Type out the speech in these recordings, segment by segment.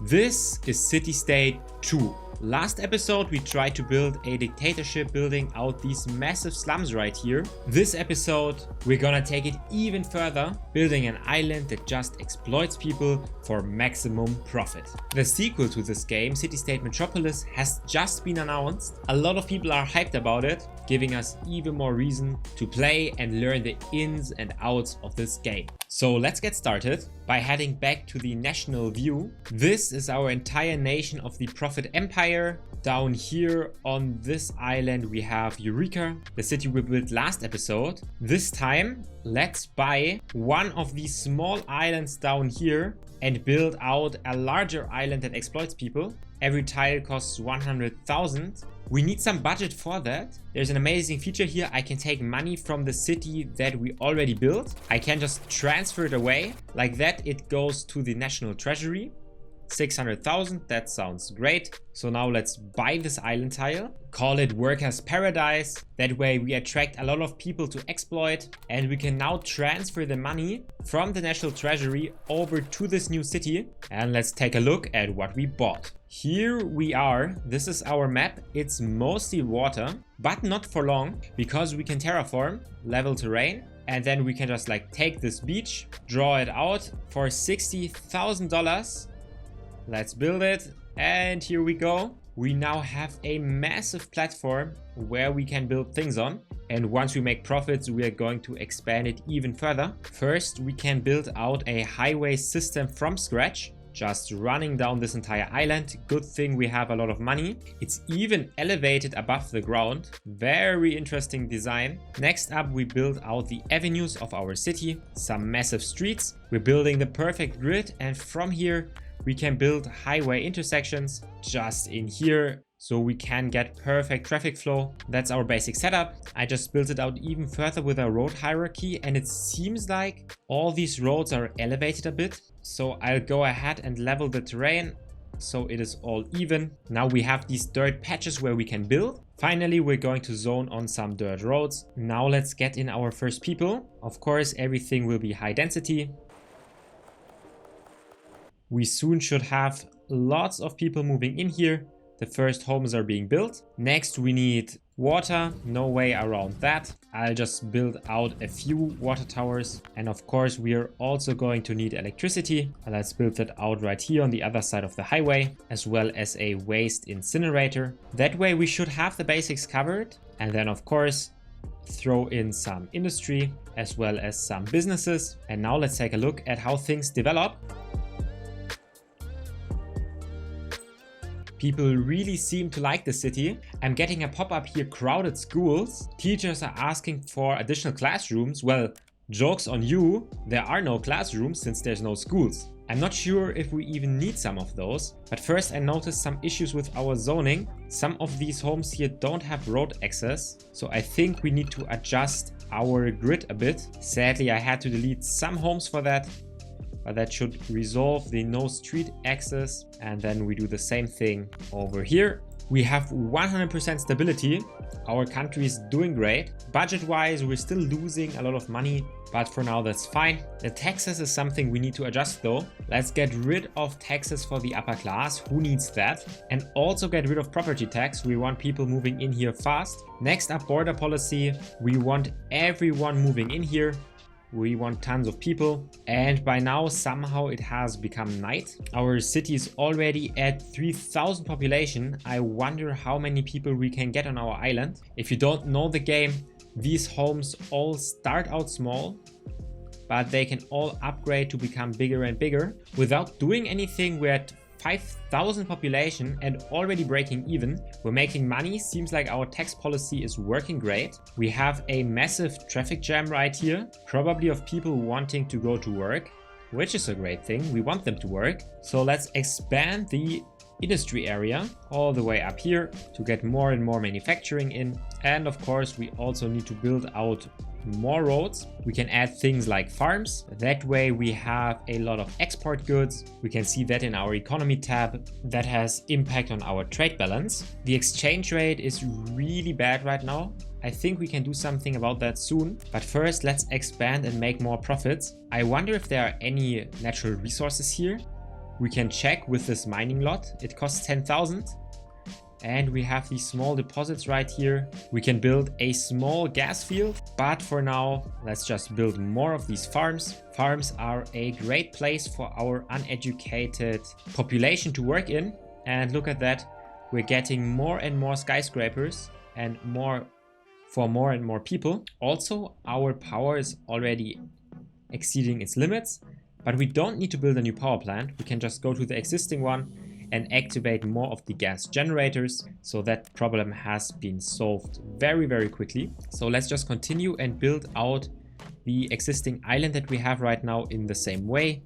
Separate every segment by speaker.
Speaker 1: This is Citystate II. Last episode we tried to build a dictatorship building out these massive slums right here. This episode we're gonna take it even further, building an island that just exploits people for maximum profit. The sequel to this game, Citystate Metropolis, has just been announced. A lot of people are hyped about it, giving us even more reason to play and learn the ins and outs of this game. So let's get started by heading back to the national view. This is our entire nation of the Profit Empire. Down here on this island we have Eureka, the city we built last episode. This time let's buy one of these small islands down here and build out a larger island that exploits people. Every tile costs 100,000. We need some budget for that. There's an amazing feature here. I can take money from the city that we already built. I can just transfer it away. Like that, it goes to the national treasury. 600,000, that sounds great. So now let's buy this island tile, call it Workers' Paradise. That way we attract a lot of people to exploit, and we can now transfer the money from the national treasury over to this new city. And let's take a look at what we bought. Here we are. This is our map. It's mostly water, but not for long, because we can terraform, level terrain, and then we can just like take this beach, draw it out for $60,000. Let's build it, and here we go. We now have a massive platform where we can build things on, and once we make profits we are going to expand it even further. First we can build out a highway system from scratch, just running down this entire island. Good thing we have a lot of money. It's even elevated above the ground. Very interesting design. Next up we build out the avenues of our city, some massive streets. We're building the perfect grid, and from here we can build highway intersections just in here, so we can get perfect traffic flow. That's our basic setup. I just built it out even further with a road hierarchy, and it seems like all these roads are elevated a bit. So I'll go ahead and level the terrain so it is all even. Now we have these dirt patches where we can build. Finally, we're going to zone on some dirt roads. Now let's get in our first people. Of course, everything will be high density. We soon should have lots of people moving in here. The first homes are being built. Next we need water, no way around that. I'll just build out a few water towers, and of course we are also going to need electricity. Let's build that out right here on the other side of the highway, as well as a waste incinerator. That way we should have the basics covered, and then of course throw in some industry as well as some businesses. And now let's take a look at how things develop. People really seem to like the city. I'm getting a pop-up here, crowded schools. Teachers are asking for additional classrooms. Well, joke's on you, there are no classrooms since there's no schools. I'm not sure if we even need some of those. But first I noticed some issues with our zoning. Some of these homes here don't have road access, so I think we need to adjust our grid a bit. Sadly, I had to delete some homes for that, but that should resolve the no street access. And then we do the same thing over here. We have 100% stability. Our country is doing great. Budget-wise, we're still losing a lot of money, but for now that's fine. The taxes is something we need to adjust though. Let's get rid of taxes for the upper class. Who needs that? And also get rid of property tax. We want people moving in here fast. Next up, border policy. We want everyone moving in here. We want tons of people, and by now somehow it has become night. Our city is already at 3,000 population. I wonder how many people we can get on our island. If you don't know the game, these homes all start out small, but they can all upgrade to become bigger and bigger. Without doing anything, we're at 5,000 population and already breaking even. We're making money. Seems like our tax policy is working great. We have a massive traffic jam right here, probably of people wanting to go to work, which is a great thing. We want them to work. So let's expand the industry area all the way up here to get more and more manufacturing in. And of course we also need to build out more roads. We can add things like farms. That way we have a lot of export goods. We can see that in our economy tab. That has impact on our trade balance. The exchange rate is really bad right now. I think we can do something about that soon. But first let's expand and make more profits. I wonder if there are any natural resources here. we can check with this mining lot. It costs 10,000. And we have these small deposits right here. We can build a small gas field, but for now, let's just build more of these farms. Farms are a great place for our uneducated population to work in. And look at that, we're getting more and more skyscrapers and more and more people. Also, our power is already exceeding its limits, but we don't need to build a new power plant. We can just go to the existing one and activate more of the gas generators. So that problem has been solved very, very quickly. So let's just continue and build out the existing island that we have right now in the same way.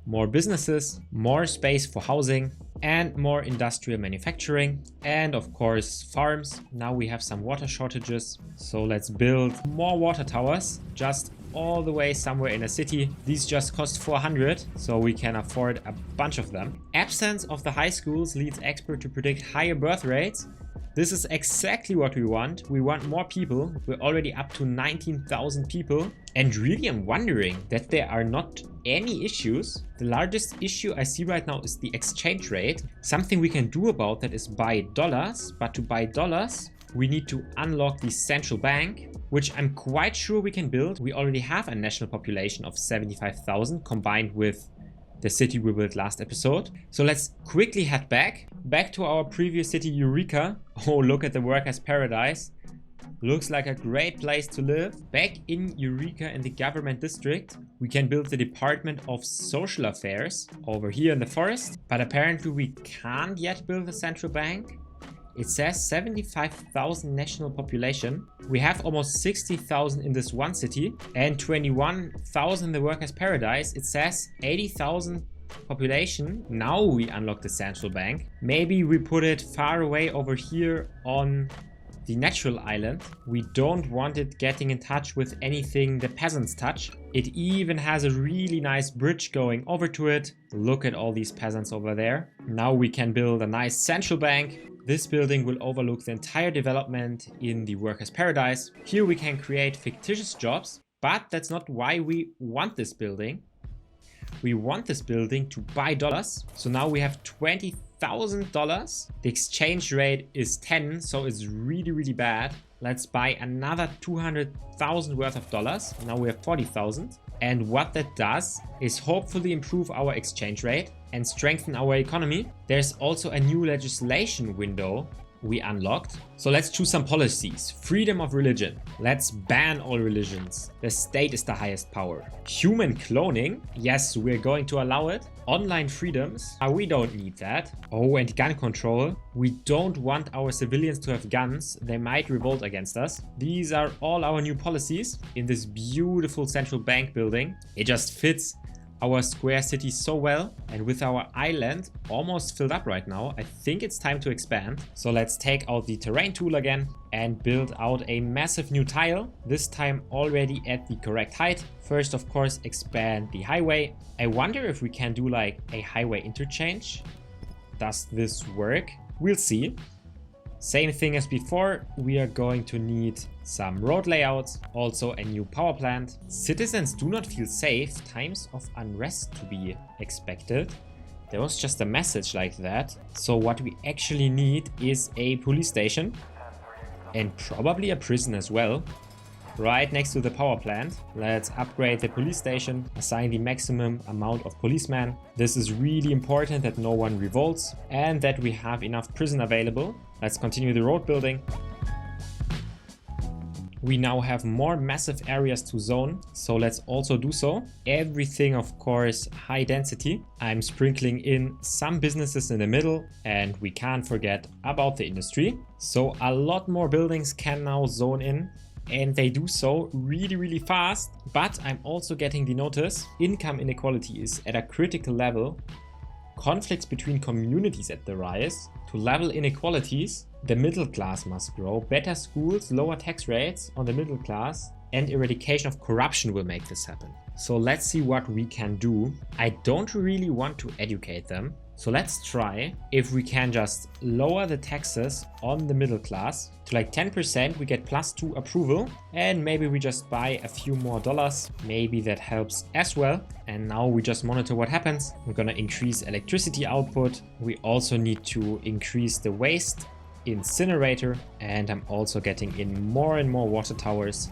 Speaker 1: More businesses, more space for housing, and more industrial manufacturing, and of course farms. Now we have some water shortages, so let's build more water towers just all the way somewhere in a city. These just cost 400, so we can afford a bunch of them. Absence of the high schools leads experts to predict higher birth rates. This is exactly what we want. We want more people. We're already up to 19,000 people. And really, I'm wondering that there are not any issues. The largest issue I see right now is the exchange rate. Something we can do about that is buy dollars. But to buy dollars, we need to unlock the central bank, which I'm quite sure we can build. We already have a national population of 75,000 combined with the city we built last episode. So let's quickly head back to our previous city, Eureka. Oh, look at the workers' paradise. Looks like a great place to live. Back in Eureka in the government district, we can build the Department of Social Affairs over here in the forest. But apparently we can't yet build a central bank. It says 75,000 national population. We have almost 60,000 in this one city and 21,000 in the workers' paradise. It says 80,000 population. Now we unlock the central bank. Maybe we put it far away over here on the natural island. We don't want it getting in touch with anything the peasants touch. It even has a really nice bridge going over to it. Look at all these peasants over there. Now we can build a nice central bank. This building will overlook the entire development in the workers' paradise. Here we can create fictitious jobs, but that's not why we want this building. We want this building to buy dollars. So now we have $20,000. The exchange rate is 10, so it's really, really bad. Let's buy another 200,000 worth of dollars. Now we have 40,000. And what that does is hopefully improve our exchange rate and strengthen our economy. There's also a new legislation window we unlocked. So let's choose some policies. Freedom of religion. Let's ban all religions. The state is the highest power. Human cloning. Yes, we're going to allow it. Online freedoms. We don't need that. Oh, and gun control. We don't want our civilians to have guns. They might revolt against us. These are all our new policies in this beautiful central bank building. It just fits our square city so well, and with our island almost filled up right now, I think it's time to expand. So let's take out the terrain tool again and build out a massive new tile, this time already at the correct height. First, of course, expand the highway. I wonder if we can do like a highway interchange. Does this work? We'll see. Same thing as before, we are going to need some road layouts, also a new power plant. Citizens do not feel safe, times of unrest to be expected. There was just a message like that. So what we actually need is a police station and probably a prison as well. Right next to the power plant. Let's upgrade the police station, assign the maximum amount of policemen. This is really important that no one revolts and that we have enough prison available. Let's continue the road building. We now have more massive areas to zone, so let's also do so. Everything, of course, high density. I'm sprinkling in some businesses in the middle, and we can't forget about the industry. So a lot more buildings can now zone in, and they do so really, really fast. But I'm also getting the notice, income inequality is at a critical level. Conflicts between communities at the rise. To level inequalities, the middle class must grow. Better schools, lower tax rates on the middle class, and eradication of corruption will make this happen. So let's see what we can do. I don't really want to educate them. So let's try if we can just lower the taxes on the middle class to like 10%, we get +2 approval, and maybe we just buy a few more dollars. Maybe that helps as well. And now we just monitor what happens. We're gonna increase electricity output. We also need to increase the waste incinerator, and I'm also getting in more and more water towers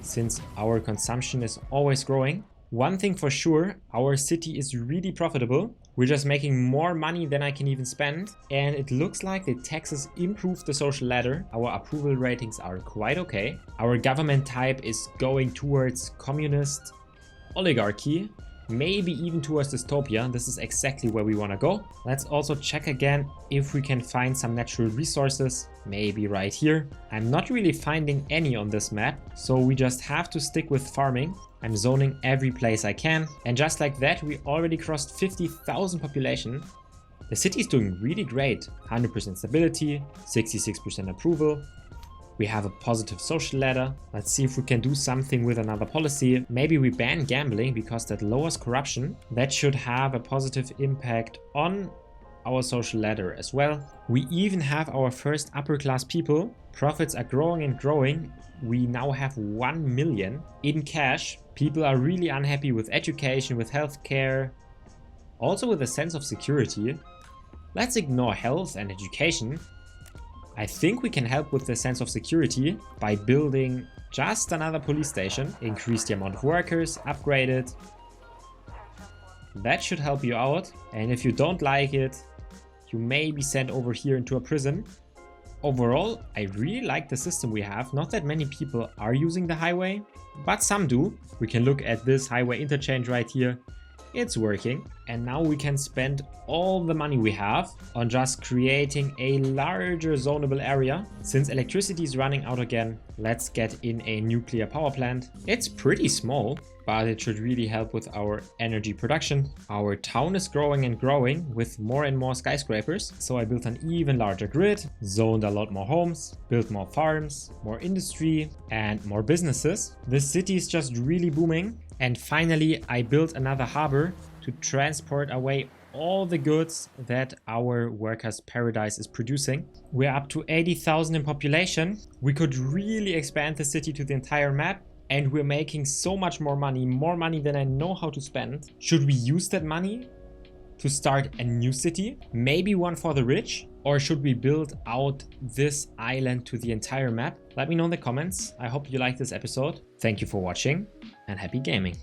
Speaker 1: since our consumption is always growing. One thing for sure, our city is really profitable. We're just making more money than I can even spend, and it looks like the taxes improve the social ladder. Our approval ratings are quite okay. Our government type is going towards communist oligarchy, maybe even towards dystopia. This is exactly where we want to go. Let's also check again if we can find some natural resources, maybe right here. I'm not really finding any on this map, so we just have to stick with farming. I'm zoning every place I can, and just like that we already crossed 50,000 population. The city is doing really great. 100% stability, 66% approval. We have a positive social ladder. Let's see if we can do something with another policy. Maybe we ban gambling because that lowers corruption. That should have a positive impact on our social ladder as well. We even have our first upper class people. Profits are growing and growing. We now have 1 million in cash. People are really unhappy with education, with healthcare, also with a sense of security. Let's ignore health and education. I think we can help with the sense of security by building just another police station, increase the amount of workers, upgrade it. That should help you out. And if you don't like it, you may be sent over here into a prison. Overall, I really like the system we have. Not that many people are using the highway, but some do. We can look at this highway interchange right here. It's working. And now we can spend all the money we have on just creating a larger zonable area. Since electricity is running out again, let's get in a nuclear power plant. It's pretty small, but it should really help with our energy production. Our town is growing and growing with more and more skyscrapers. So I built an even larger grid, zoned a lot more homes, built more farms, more industry, and more businesses. This city is just really booming. And finally, I built another harbor to transport away all the goods that our workers' paradise is producing. We're up to 80,000 in population. We could really expand the city to the entire map, and we're making so much more money than I know how to spend. Should we use that money to start a new city? Maybe one for the rich? Or should we build out this island to the entire map? Let me know in the comments. I hope you liked this episode. Thank you for watching and happy gaming.